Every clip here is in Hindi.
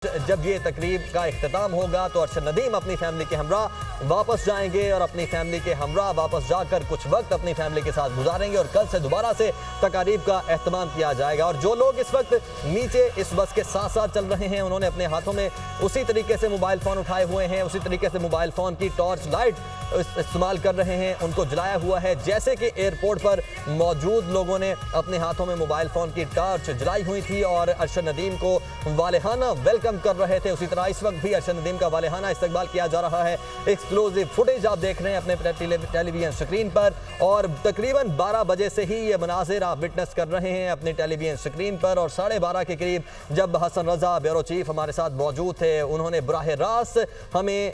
जब ये तकरीब का इख्तिताम होगा तो अरशद नदीम अपनी फैमिली के हमरा वापस जाएंगे और अपनी फैमिली के हमरा वापस जाकर कुछ वक्त अपनी फैमिली के साथ गुजारेंगे और कल से दोबारा से तकारीब का एहतमाम किया जाएगा। और जो लोग इस वक्त नीचे इस बस के साथ साथ चल रहे हैं, उन्होंने अपने हाथों में उसी तरीके से मोबाइल फ़ोन उठाए हुए हैं, उसी तरीके से मोबाइल फ़ोन की टॉर्च लाइट इस्तेमाल कर रहे हैं, उनको जलाया हुआ है। जैसे कि एयरपोर्ट पर मौजूद लोगों ने अपने हाथों में मोबाइल फ़ोन की टॉर्च जलाई हुई थी और अरशद नदीम को वालेहाना वेलकम कर रहे थे, उसी तरह इस वक्त भी अरशद नदीम का वालेहाना इस्तकबाल किया जा रहा है। एक्सक्लूसिव फुटेज आप देख रहे हैं अपने टेलीविजन स्क्रीन पर और तकरीबन 12 बजे से ही ये मनाजिर आप विटनेस कर रहे हैं अपनी टेलीविजन स्क्रीन पर। और 12:30 के करीब जब हसन रजा ब्यूरो चीफ हमारे साथ मौजूद थे, उन्होंने बराह रास्त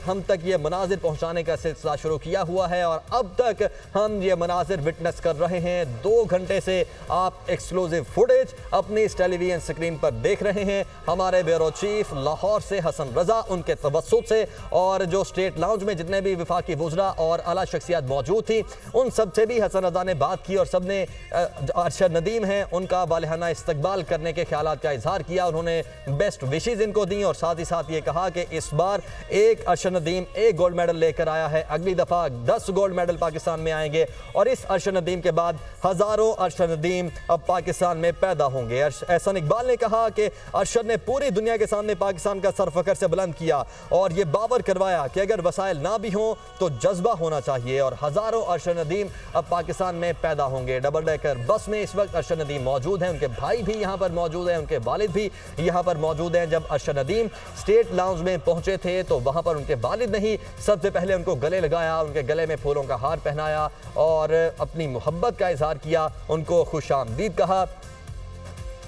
हम तक ये मनाजिर पहुँचाने का सिलसिला शुरू किया हुआ है और अब तक हम ये मनाजिर विटनेस कर रहे हैं। 2 घंटे से आप एक्सक्लूसिव फुटेज अपनी इस टेलीविजन स्क्रीन पर देख रहे हैं। हमारे ब्यूरो चीफ लाहौर से हसन रजा, उनके तवस्सुत से और जो स्टेट लाउंज में जितने भी वफाकी वुज़रा और आला शख्सियत मौजूद थी, उन सब से भी हसन रजा ने बात की और सब ने अरशद नदीम हैं उनका वालेहाना इस्तकबाल करने के ख्यालात का इजहार किया। उन्होंने बेस्ट विशेज़ इनको दी और साथ ही साथ ये कहा कि इस बार एक अरशद नदीम 1 गोल्ड मेडल लेकर आया है, अगली दफ़ा 10 गोल्ड मेडल पाकिस्तान में आएंगे और इस अरशद नदीम के बाद हज़ारों अरशद नदीम अब पाकिस्तान में पैदा होंगे। एहसान इकबाल ने कहा कि अरशद ने पूरी दुनिया के सामने पाकिस्तान का सर फखर से बुलंद किया और ये बावर करवाया कि अगर वसाइल ना भी हों तो जज्बा होना चाहिए और हज़ारों अरशद नदीम अब पाकिस्तान में पैदा होंगे। डबल डेकर बस में इस वक्त अरशद नदीम मौजूद हैं, उनके भाई भी यहाँ पर मौजूद हैं, उनके वालिद भी यहाँ पर मौजूद हैं। जब अरशद नदीम स्टेट लाउंज में पहुँचे थे तो वहाँ पर उनके वालिद ने ही सबसे पहले उनको गले लगाया, उनके गले में फूलों का हार पहनाया और अपनी मोहब्बत का इजहार किया, उनको खुशामदीद कहा।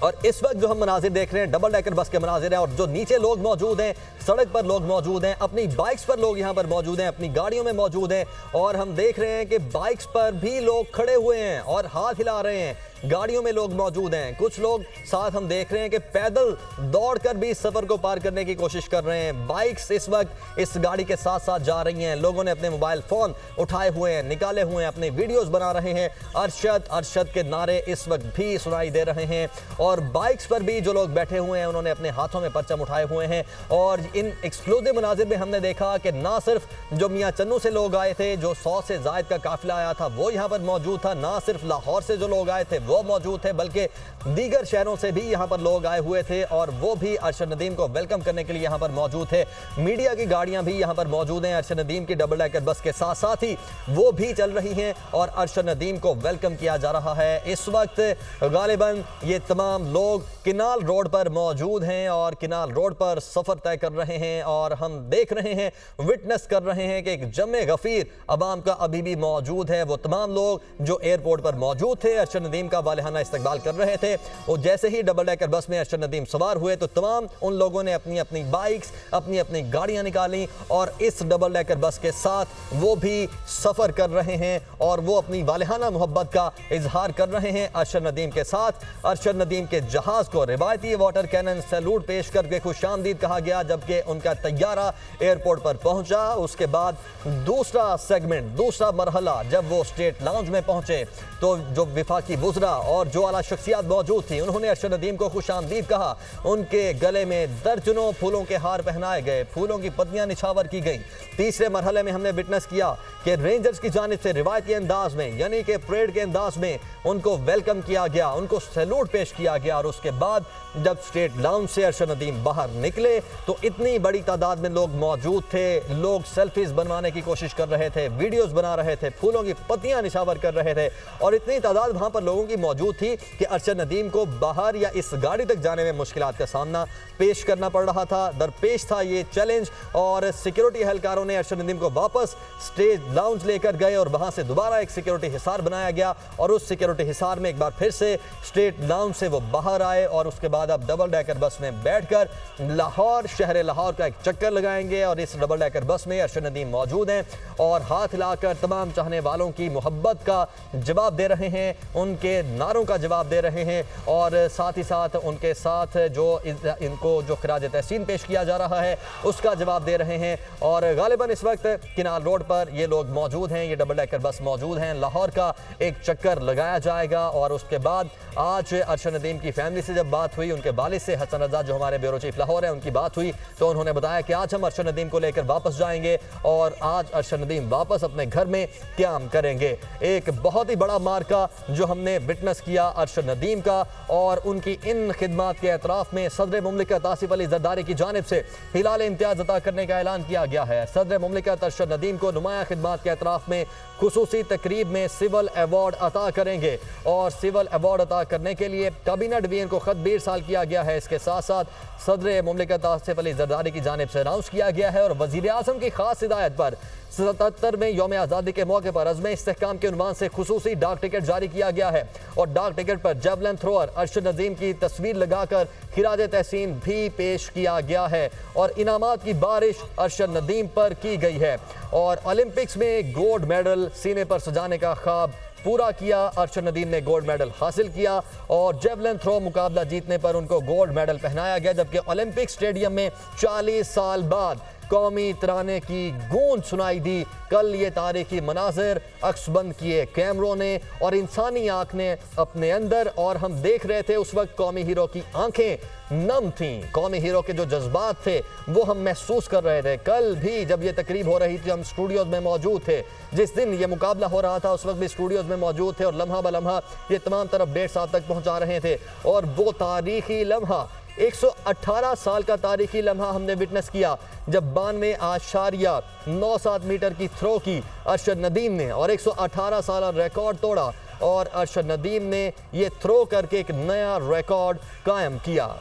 और इस वक्त जो हम मनाजिर देख रहे हैं डबल डेकर बस के मनाजिर हैं और जो नीचे लोग मौजूद हैं, सड़क पर लोग मौजूद हैं, अपनी बाइक्स पर लोग यहाँ पर मौजूद हैं, अपनी गाड़ियों में मौजूद हैं और हम देख रहे हैं कि बाइक्स पर भी लोग खड़े हुए हैं और हाथ हिला रहे हैं। गाड़ियों में लोग मौजूद हैं, कुछ लोग साथ हम देख रहे हैं कि पैदल दौड़कर भी सफ़र को पार करने की कोशिश कर रहे हैं। बाइक्स इस वक्त इस गाड़ी के साथ साथ जा रही हैं, लोगों ने अपने मोबाइल फ़ोन उठाए हुए हैं, निकाले हुए हैं, अपने वीडियोस बना रहे हैं। अरशद अरशद के नारे इस वक्त भी सुनाई दे रहे हैं और बाइक्स पर भी जो लोग बैठे हुए हैं उन्होंने अपने हाथों में परचम उठाए हुए हैं। और इन एक्सक्लूसिव मनाजिर में हमने देखा कि ना सिर्फ जो मियाँ चन्नू से लोग आए थे, जो 100 से ज़ायद का काफिला आया था वो यहाँ पर मौजूद था, ना सिर्फ लाहौर से जो लोग आए थे वो मौजूद थे बल्कि दीगर शहरों से भी यहाँ पर लोग आए हुए थे और वो भी अरशद नदीम को वेलकम करने के लिए यहाँ पर मौजूद थे। मीडिया की गाड़ियाँ भी यहाँ पर मौजूद हैं, अरशद नदीम की डबल डेकर बस के साथ साथ ही वो भी चल रही हैं और अरशद नदीम को वेलकम किया जा रहा है। इस वक्त गालिबन ये तमाम लोग किनाल रोड पर मौजूद हैं और किनाल रोड पर सफ़र तय कर रहे हैं और हम देख रहे हैं, विटनेस कर रहे हैं कि एक जमे गफ़ीर अवाम का अभी भी मौजूद है। वो तमाम लोग जो एयरपोर्ट पर मौजूद थे, अरशद नदीम का वालेहाना इस्तकबाल कर रहे थे, और जैसे ही डबल डेकर बस में अरशद नदीम सवार हुए तो तमाम उन लोगों ने अपनी अपनी बाइक्स, अपनी अपनी गाड़ियाँ निकाली और इस डबल डेकर बस के साथ वो भी सफ़र कर रहे हैं और वो अपनी वालेहाना मोहब्बत का इजहार कर रहे हैं अरशद नदीम के साथ। अरशद नदीम के जहाज़ को रिवायती वाटर कैनन सैल्यूट पेश करके खुशामदीद कहा गया जबकि उनका तैयारा एयरपोर्ट पर पहुंचा। उसके बाद दूसरा सेगमेंट, दूसरा मरहला, जब वो स्टेट लाउंज में पहुंचे तो जो विफाकी वुज़रा और जो आला शख्सियत मौजूद थी उन्होंने अरशद नदीम को खुशामदीद कहा। उनके गले में दर्जनों फूलों के हार पहनाए गए, फूलों की पत्तियां निछावर की गई। तीसरे मरहले में हमने विटनेस किया कि रेंजर्स की जानिब से रिवायती अंदाज में यानी कि परेड के अंदाज में उनको वेलकम किया गया, उनको सैल्यूट पेश किया गया। और उसके बाद जब स्टेट लाउंज से अरशद नदीम बाहर निकले तो इतनी बड़ी तादाद में लोग मौजूद थे, लोग सेल्फीज बनवाने की कोशिश कर रहे थे, वीडियोस बना रहे थे, फूलों की पत्तियां निछावर कर रहे थे और इतनी तादाद वहां पर लोगों की मौजूद थी कि अरशद नदीम को बाहर या इस गाड़ी तक जाने में मुश्किलात का सामना पेश करना पड़ रहा था। दरपेश था ये चैलेंज और सिक्योरिटी एहलकारों ने अरशद नदीम को वापस स्टेज लाउंज लेकर गए और वहां से दोबारा एक सिक्योरिटी हिसार बनाया गया और उस सिक्योरिटी हिसार में एक बार फिर से स्टेट लाउंज से वो बाहर आए और उसके बाद अब डबल डेकर बस में बैठकर लाहौर, शहर लाहौर का एक चक्कर लगाएंगे। और इस डबल डेकर बस में अरशद नदीम मौजूद हैं और हाथ हिलाकर तमाम चाहने वालों की मोहब्बत का जवाब दे रहे हैं, उनके नारों का जवाब दे रहे हैं और साथ ही साथ उनके साथ जो इनको जो खिराज तहसीन पेश किया जा रहा है उसका जवाब दे रहे हैं। और गालिबन इस वक्त किनाल रोड पर ये लोग मौजूद हैं, ये डबल डेकर बस मौजूद हैं। लाहौर का एक चक्कर लगाया जाएगा और उसके बाद आज अरशद नदीम की फैमिली से जब बात हुई, उनके वालिद से हसन रजा जो हमारे ब्यूरो चीफ लाहौर है उनकी बात हुई, तो उन्होंने बताया कि आज हम अरशद नदीम को लेकर वापस जाएंगे और आज अरशद नदीम वापस अपने घर में क्याम करेंगे। एक बहुत ही बड़ा मार्का जो हमने विटनेस किया अरशद नदीम का और उनकी इन खिदमात के एतराफ़ में सदर मुमलिकत आसिफ अली जरदारी की जानिब से हिलाल इम्तियाज़ अता करने का ऐलान किया गया है। सदर मुमलिकत अरशद नदीम को नुमाया खिदमात के एतराफ़ में खुसूसी तकरीब में सिविल अवार्ड अता करेंगे और सिविल अवार्ड अता करने के लिए काबीना डिवीजन को खत भी इरसाल किया गया है। इसके साथ साथ सदर मुमलिकत आसिफ अली जरदारी की जानिब से अनाउंस किया गया है और वज़ीर आज़म की खास हिदायत पर 77वें यौम आज़ादी के मौके पर अज़्म इस्तेहकाम के उन्वान से खुसूसी डाक टिकट जारी किया गया है और डाक टिकट पर जेवलिन थ्रोअर अरशद नदीम की तस्वीर लगाकर खिराज तहसीन भी पेश किया गया है और इनामात की बारिश अरशद नदीम पर की गई है और ओलंपिक्स में गोल्ड मेडल सीने पर सजाने का ख्वाब पूरा किया। अरशद नदीम ने गोल्ड मेडल हासिल किया और जेवलिन थ्रो मुकाबला जीतने पर उनको गोल्ड मेडल पहनाया गया, जबकि ओलंपिक स्टेडियम में 40 साल बाद कौमी तराने की गूंज सुनाई दी। कल ये तारीखी मनाजिर अक्सबंद किए कैमरों ने और इंसानी आंख ने अपने अंदर और हम देख रहे थे उस वक्त कौमी हीरो की आंखें नम थीं। कौमी हीरो के जो जज्बात थे वो हम महसूस कर रहे थे। कल भी जब ये तकरीब हो रही थी हम स्टूडियोज में मौजूद थे, जिस दिन ये मुकाबला हो रहा था उस वक्त भी स्टूडियोज में मौजूद थे और लम्हा ब लम्हा ये तमाम तरफ 1.5 साल तक पहुँचा रहे थे और वो तारीखी लम्हा 118 साल का तारीखी लम्हा हमने विटनेस किया जब 92.97 मीटर की थ्रो की अरशद नदीम ने और 118 साल रिकॉर्ड तोड़ा और अरशद नदीम ने ये थ्रो करके एक नया रिकॉर्ड कायम किया।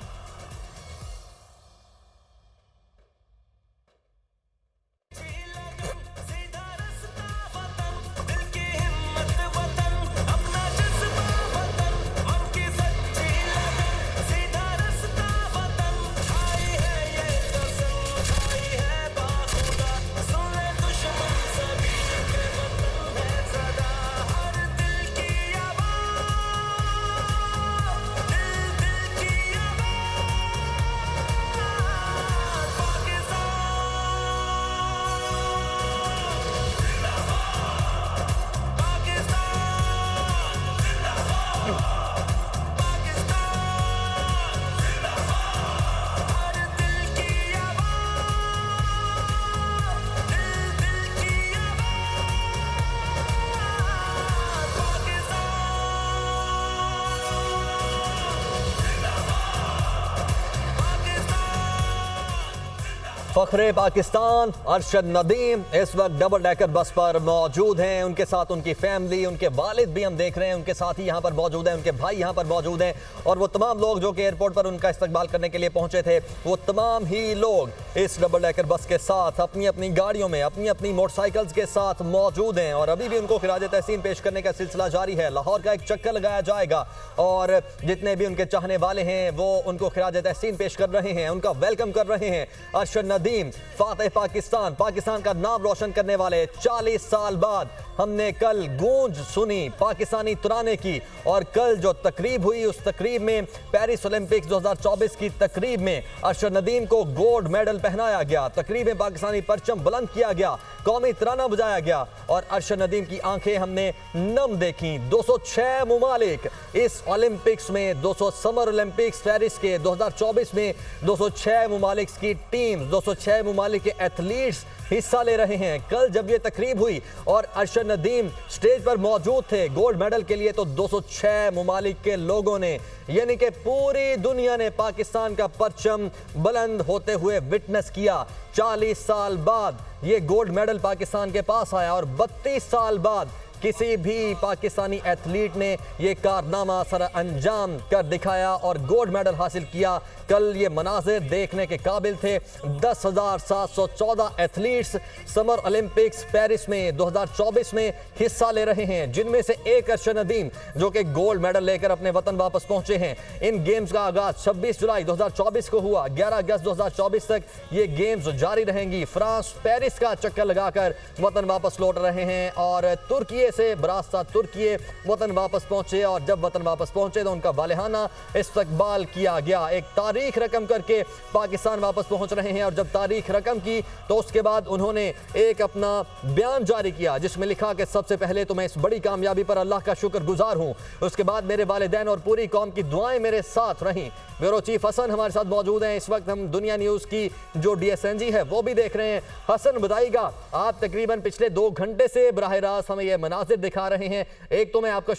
फखरे पाकिस्तान अरशद नदीम इस वक्त डबल डेकर बस पर मौजूद हैं। उनके साथ उनकी फैमिली, उनके वालिद भी हम देख रहे हैं, उनके साथ ही यहाँ पर मौजूद हैं, उनके भाई यहाँ पर मौजूद हैं और वो तमाम लोग जो कि एयरपोर्ट पर उनका इस्तकबाल करने के लिए पहुँचे थे, वो तमाम ही लोग इस डबल डेकर बस के साथ अपनी अपनी गाड़ियों में अपनी अपनी मोटरसाइकिल्स के साथ मौजूद हैं और अभी भी उनको खिराज तहसीन पेश करने का सिलसिला जारी है। लाहौर का एक चक्कर लगाया जाएगा और जितने भी उनके चाहने वाले हैं वो उनको खिराज तहसीन पेश कर रहे हैं, उनका वेलकम कर रहे हैं। अरशद नदीम फातेह पाकिस्तान, पाकिस्तान का नाम रोशन करने वाले 40 साल बाद हमने कल गूंज सुनी पाकिस्तानी तराने की और कल जो तकरीब हुई उस तकरीब में पेरिस ओलंपिक्स 2024 की तकरीब में अरशद नदीम को गोल्ड मेडल पहनाया गया। तकरीब में पाकिस्तानी परचम बुलंद किया गया, कौमी तराना बजाया गया और अरशद नदीम की आंखें हमने नम देखी। 206 मुमालिक इस ओलंपिक्स में 200 समर ओलंपिक्स पेरिस के 2024 में 206 मुमालिक की टीम, 206 मुमालिक के एथलीट्स हिस्सा ले रहे हैं। कल जब ये तकरीब हुई और अरशद नदीम स्टेज पर मौजूद थे गोल्ड मेडल के लिए, तो 206 मुमालिक के लोगों ने यानी कि पूरी दुनिया ने पाकिस्तान का परचम बुलंद होते हुए विटनेस किया। 40 साल बाद ये गोल्ड मेडल पाकिस्तान के पास आया और 32 साल बाद किसी भी पाकिस्तानी एथलीट ने ये कारनामा सर अंजाम कर दिखाया और गोल्ड मेडल हासिल किया। कल ये मनाजिर देखने के काबिल थे। 10,714 एथलीट्स समर ओलंपिक्स पेरिस में 2024 में हिस्सा ले रहे हैं, जिनमें से एक अरशद नदीम जो कि गोल्ड मेडल लेकर अपने वतन वापस पहुंचे हैं। इन गेम्स का आगाज 26 जुलाई 2024 को हुआ। 11 अगस्त 2024 तक ये गेम्स जारी रहेंगी। फ्रांस पेरिस का चक्कर लगाकर वतन वापस लौट रहे हैं और तुर्की तुर्की से बरास्ता तुर्की वतन वापस पहुंचे और जब वतन वापस पहुंचे तो उनका वालिहाना इस्तकबाल किया गया। एक तारीख रकम करके पाकिस्तान वापस पहुंच रहे हैं और जब तारीख रकम की तो उसके बाद उन्होंने एक अपना बयान जारी किया जिसमें लिखा कि सबसे पहले तो मैं इस बड़ी कामयाबी पर अल्लाह का शुक्रगुजार हूं, उसके बाद मेरे वालिदैन और पूरी कौम की दुआएं मेरे साथ रहीं। ब्यूरो चीफ हसन हमारे साथ मौजूद हैं। इस वक्त हम दुनिया न्यूज़ की जो DSNG है वो भी देख रहे हैं। हसन बताइएगा, आप तकरीबन पिछले 2 घंटे से बराह रास्त हमें ये मनाजिर दिखा रहे हैं। एक तो मैं आपका